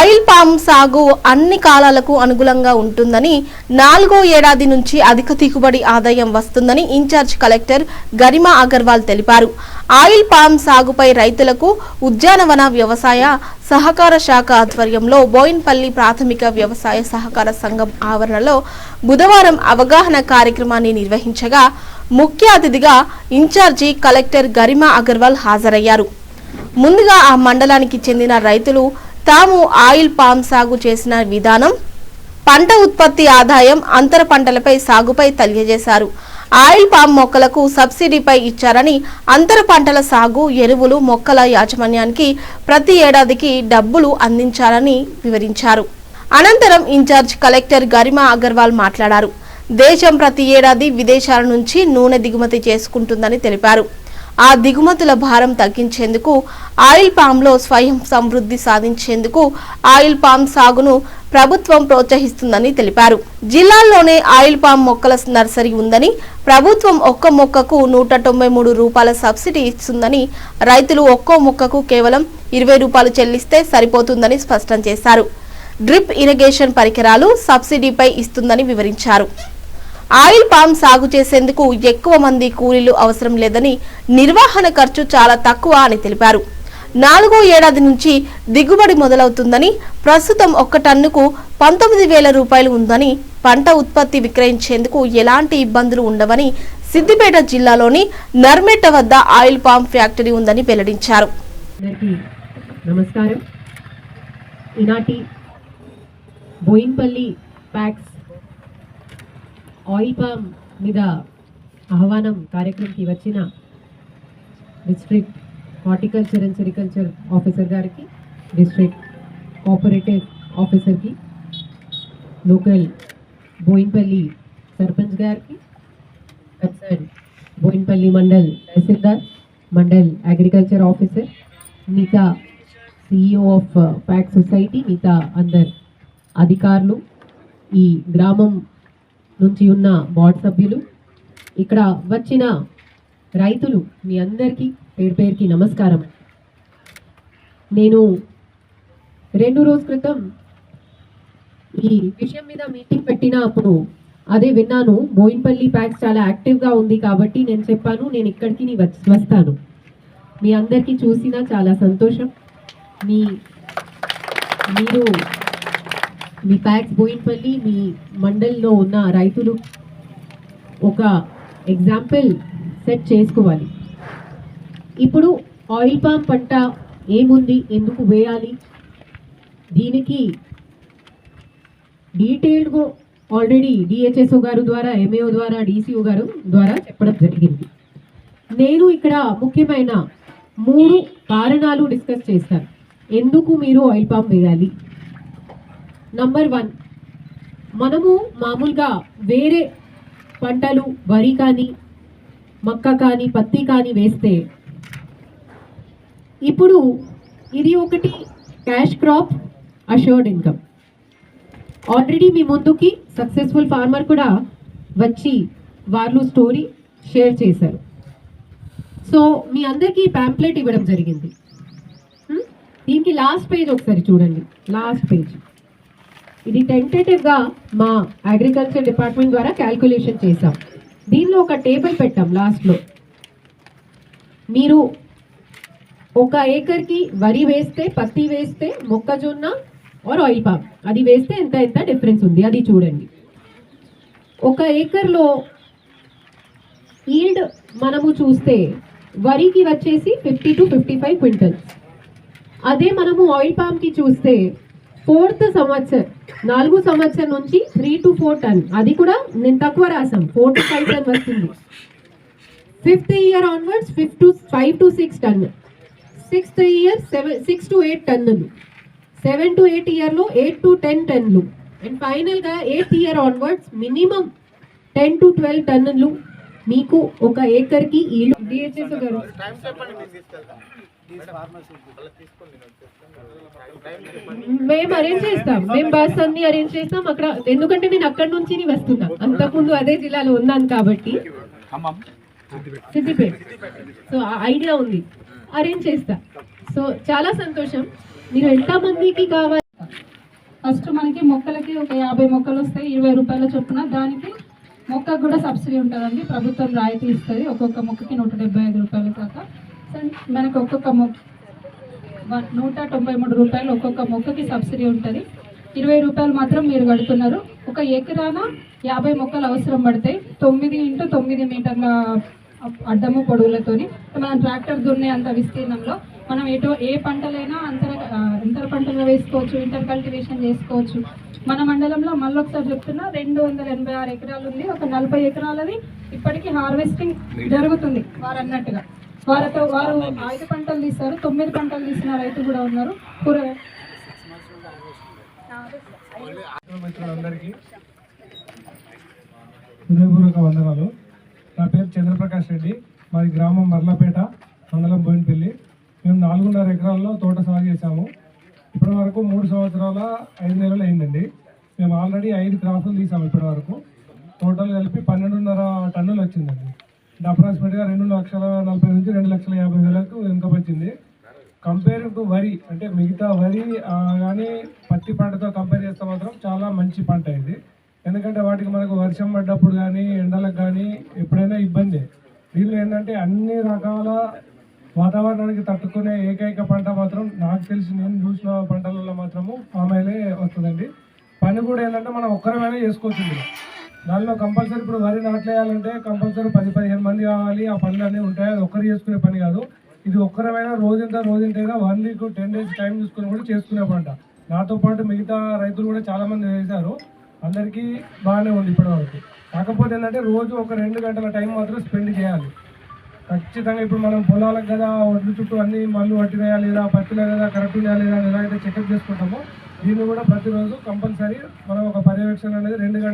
Oil palm సాగు అన్ని కాలాలకు అనుగుణంగా ఉంటుందని, 4వ ఏడాది నుంచి అధిక దిగుబడి ఆదాయం వస్తుందని ఇన్ఛార్జ్ కలెక్టర్ గరిమా అగర్వాల్ తెలిపారు. ఆయిల్ పామ్ సాగుపై రైతులకు ఉద్యానవన వ్యవసాయ సహకార శాఖ ఆధ్వర్యంలో బోయిన్పల్లి ప్రాథమిక వ్యవసాయ సహకార సంఘం ఆవరణలో బుధవారం అవగాహన కార్యక్రమాన్ని నిర్వహించగా ముఖ్య అతిథిగా ఇన్ఛార్జి కలెక్టర్ గరిమా అగర్వాల్ హాజరయ్యారు. ముందుగా ఆ మండలానికి చెందిన రైతులు తాము ఆయిల్ పామ్ సాగు చేసిన విధానం, పంట ఉత్పత్తి ఆదాయం, అంతర పంటలపై సాగుపై తెలియజేశారు. ఆయిల్ పామ్ మొక్కలకు సబ్సిడీపై ఇచ్చారని, అంతర పంటల సాగు, ఎరువులు, మొక్కల యాజమాన్యానికి ప్రతి ఏడాదికి డబ్బులు అందించాలని వివరించారు. అనంతరం ఇన్ఛార్జ్ కలెక్టర్ గరిమా అగర్వాల్ మాట్లాడారు. దేశం ప్రతి ఏడాది విదేశాల నుంచి నూనె దిగుమతి చేసుకుంటుందని తెలిపారు. ఆ దిగుమతుల భారం తగ్గించేందుకు, ఆయిల్ పామ్లో స్వయం సమృద్ధి సాధించేందుకు ఆయిల్ పామ్ సాగును ప్రభుత్వం ప్రోత్సహిస్తుందని తెలిపారు. జిల్లాల్లోనే ఆయిల్ పామ్ మొక్కల నర్సరీ ఉందని, ప్రభుత్వం ఒక్క మొక్కకు 193 రూపాయల సబ్సిడీ ఇస్తుందని, రైతులు ఒక్కో మొక్కకు కేవలం 20 రూపాయలు చెల్లిస్తే సరిపోతుందని స్పష్టం చేశారు. డ్రిప్ ఇరిగేషన్ పరికరాలు సబ్సిడీపై ఇస్తుందని వివరించారు. ఆయిల్ పామ్ సాగు చేసేందుకు ఎక్కువ మంది కూలీలు అవసరం లేదని, నిర్వహణ ఖర్చు చాలా తక్కువ అని తెలిపారు. 4వ ఏడాది నుంచి దిగుబడి మొదలవుతుందని, ప్రస్తుతం 1 టన్నుకు 19,000 రూపాయలు ఉందని, పంట ఉత్పత్తి విక్రయించేందుకు ఎలాంటి ఇబ్బందులు ఉండవని, సిద్దిపేట జిల్లాలోని నర్మెట్ట వద్ద ఆయిల్ పామ్ ఫ్యాక్టరీ ఉందని వెల్లడించారు. నమస్కారం. ఈనాటి బోయిన్పల్లి ప్యాక్స్ ఆయిల్ పామ్ మీద ఆహ్వానం కార్యక్రమంకి వచ్చిన district horticulture and sericulture officer గారికి, డిస్ట్రిక్ట్ కోఆపరేటివ్ ఆఫీసర్కి, లోకల్ బోయిన్పల్లి సర్పంచ్ గారికి, కన్సర్న్ బోయిన్పల్లి మండల్ తహసీల్దార్, మండల్ అగ్రికల్చర్ ఆఫీసర్, మిగతా CEO ఆఫ్ ప్యాక్ సొసైటీ, మిగతా అందరు అధికారులు, ఈ గ్రామం నుంచి ఉన్న బోర్డు సభ్యులు, ఇక్కడ వచ్చిన రైతులు, మీ అందరికీ పేరు పేరుకి నమస్కారం. నేను 2 రోజుల క్రితం ఈ విషయం మీద మీటింగ్ పెట్టినప్పుడు అదే విన్నాను. బోయిన్పల్లి ప్యాక్స్ చాలా యాక్టివ్గా ఉంది కాబట్టి నేను చెప్పాను, నేను ఇక్కడికి వస్తాను. మీ అందరికీ చూసినా చాలా సంతోషం. మీరు మీ ప్యాక్స్ బోయిన్పల్లి, మీ మండల్లో ఉన్న రైతులు ఒక ఎగ్జాంపుల్ సెట్ చేసుకోవాలి. ఇప్పుడు ఆయిల్ పామ్ పంట ఏముంది, ఎందుకు వేయాలి, దీనికి డీటెయిల్డ్గా ఆల్రెడీ DHSO గారు ద్వారా, MAO ద్వారా, DCO గారు ద్వారా చెప్పడం జరిగింది. నేను ఇక్కడ ముఖ్యమైన 3 కారణాలు డిస్కస్ చేస్తాను ఎందుకు మీరు ఆయిల్ పామ్ వేయాలి. నంబర్ 1, మనము మామూలుగా వేరే పంటలు, వరి కానీ, మక్క కానీ, పత్తి కానీ వేస్తే ఇప్పుడు ఇది ఒకటి cash crop, assured income. Already మీ ముందుకి సక్సెస్ఫుల్ ఫార్మర్ కూడా వచ్చి వాళ్ళు స్టోరీ షేర్ చేశారు. సో మీ అందరికీ ప్యాంప్లెట్ ఇవ్వడం జరిగింది. దీనికి లాస్ట్ పేజ్ ఒకసారి చూడండి. లాస్ట్ పేజ్ ఇది టెంటేటివ్గా మా అగ్రికల్చర్ డిపార్ట్మెంట్ ద్వారా క్యాల్కులేషన్ చేసాం. దీనిలో ఒక టేబుల్ పెట్టాం లాస్ట్లో. మీరు 1 ఏకర్కి వరి వేస్తే, పత్తి వేస్తే, మొక్కజొన్న ఆర్ ఆయిల్ పామ్ అది వేస్తే ఎంత డిఫరెన్స్ ఉంది అది చూడండి. 1 ఏకర్లో ఈల్డ్ మనము చూస్తే వరికి వచ్చేసి 50 to 55 క్వింటల్స్. అదే మనము ఆయిల్ పామ్కి చూస్తే 4th సంవత్సరం, 4 సంవత్సరం నుంచి 3 to 4 టన్, అది కూడా నేను తక్కువ రాసాం, 4 to 5 టన్ వస్తుంది. 5th year onwards 5 to 6 ton, 6th year 6 to 8 టన్నులు, 7 to 8 ఇయర్లో 8 to 10 టన్నులు, అండ్ ఫైనల్గా 8th year onwards minimum 10 to 12 టన్నులు మీకు 1 ఏకర్కి ఈల్డ్. DHSO గారు మేము అరేంజ్ చేస్తాం, మేము బస్ అన్ని అరేంజ్ చేస్తాం అక్కడ, ఎందుకంటే నేను అక్కడి నుంచి వస్తున్నా, అంతకుముందు అదే జిల్లాలో ఉన్నాను కాబట్టి సిద్దిపేట. సో ఐడియా ఉంది, అరేంజ్ చేస్తా. సో చాలా సంతోషం. మీరు ఎంతమందికి కావాలి ఫస్ట్ మనకి మొక్కలకి ఒక 50 మొక్కలు వస్తాయి, 20 రూపాయల చొప్పున. దానికి మొక్కకు కూడా సబ్సిడీ ఉంటుందండి, ప్రభుత్వం రాయితీ ఇస్తుంది. ఒక్కొక్క మొక్కకి 175 రూపాయల దాకా. సో మనకు ఒక్కొక్క మొక్క 193 రూపాయలు ఒక్కొక్క మొక్కకి సబ్సిడీ ఉంటుంది. 20 రూపాయలు మాత్రం మీరు కడుతున్నారు. ఒక ఎకరాన 50 మొక్కలు అవసరం పడతాయి. 9x9 మీటర్ల అడ్డము పొడవులతోని మనం ట్రాక్టర్ దున్నే అంత విస్తీర్ణంలో మనం ఏ పంటలైనా అంతర పంటలు వేసుకోవచ్చు, ఇంటర్ కల్టివేషన్ చేసుకోవచ్చు. మన మండలంలో మళ్ళొకసారి చెప్తున్నా 286 ఎకరాలు ఉంది. ఒక 40 ఎకరాలది ఇప్పటికీ హార్వెస్టింగ్ జరుగుతుంది. వారు అన్నట్టుగా వారు 5 పంటలు తీస్తారు, 9 పంటలు తీసిన రైతు కూడా ఉన్నారు. కూరగాయ మిత్రులందరికీ హృదయపూర్వక వందనాలు. నా పేరు చంద్రప్రకాష్ రెడ్డి, మాది గ్రామం మర్లపేట, మండలం బోయినపల్లి. మేము 4.5 ఎకరాల్లో తోట సాగు చేశాము. ఇప్పటి వరకు 3 సంవత్సరాల 5 నెలలు అయిందండి. మేము ఆల్రెడీ 5 క్రాపులు తీసాము. ఇప్పటి వరకు టోటల్ కలిపి 12.5 టన్నులు వచ్చిందండి. అప్రాక్సిమేట్గా 2,40,40 నుంచి 2,50,000 ఇన్కమ్ వచ్చింది. కంపేర్ టు వరి, అంటే మిగతా వరి కానీ పత్తి పంటతో కంపేర్ చేస్తే మాత్రం చాలా మంచి పంట ఇది. ఎందుకంటే వాటికి మనకు వర్షం పడ్డప్పుడు కానీ ఎండలకు కానీ ఎప్పుడైనా ఇబ్బంది. దీనిలో ఏంటంటే అన్ని రకాల వాతావరణానికి తట్టుకునే ఏకైక పంట మాత్రం నాకు తెలిసి నేను చూసిన పంటలలో మాత్రము పామ్ ఆయిలే వస్తుందండి. పని కూడా ఏంటంటే మనం ఒక్కరమైనా చేసుకోవచ్చు. దానిలో కంపల్సరీ ఇప్పుడు వరి నాట్లేయాలంటే కంపల్సరీ 10-15 మంది కావాలి. ఆ పనులు అన్నీ ఉంటాయి. అది ఒక్కరు చేసుకునే పని కాదు. ఇది ఒక్కరమైనా రోజంతైనా 1 వీక్ 10 డేస్ టైం తీసుకుని కూడా చేసుకునే పంట. నాతో పాటు మిగతా రైతులు కూడా చాలామంది వేశారు. అందరికీ బాగానే ఉంది ఇప్పటివరకు. కాకపోతే ఏంటంటే రోజు ఒక 2 గంటల టైం మాత్రం స్పెండ్ చేయాలి ఖచ్చితంగా. ఇప్పుడు మనం పొలాలకు కదా ఒడ్లు చుట్టూ అన్ని మళ్ళీ పట్టినాయా లేదా, పత్తిలో కదా కరెక్ట్ ఉన్నాయా లేదా అని ఎలా అయితే చెకప్ చేసుకుంటామో, దీన్ని కూడా ప్రతిరోజు కంపల్సరీ మనం ఒక పర్యవేక్షణ అనేది 2 గంటలు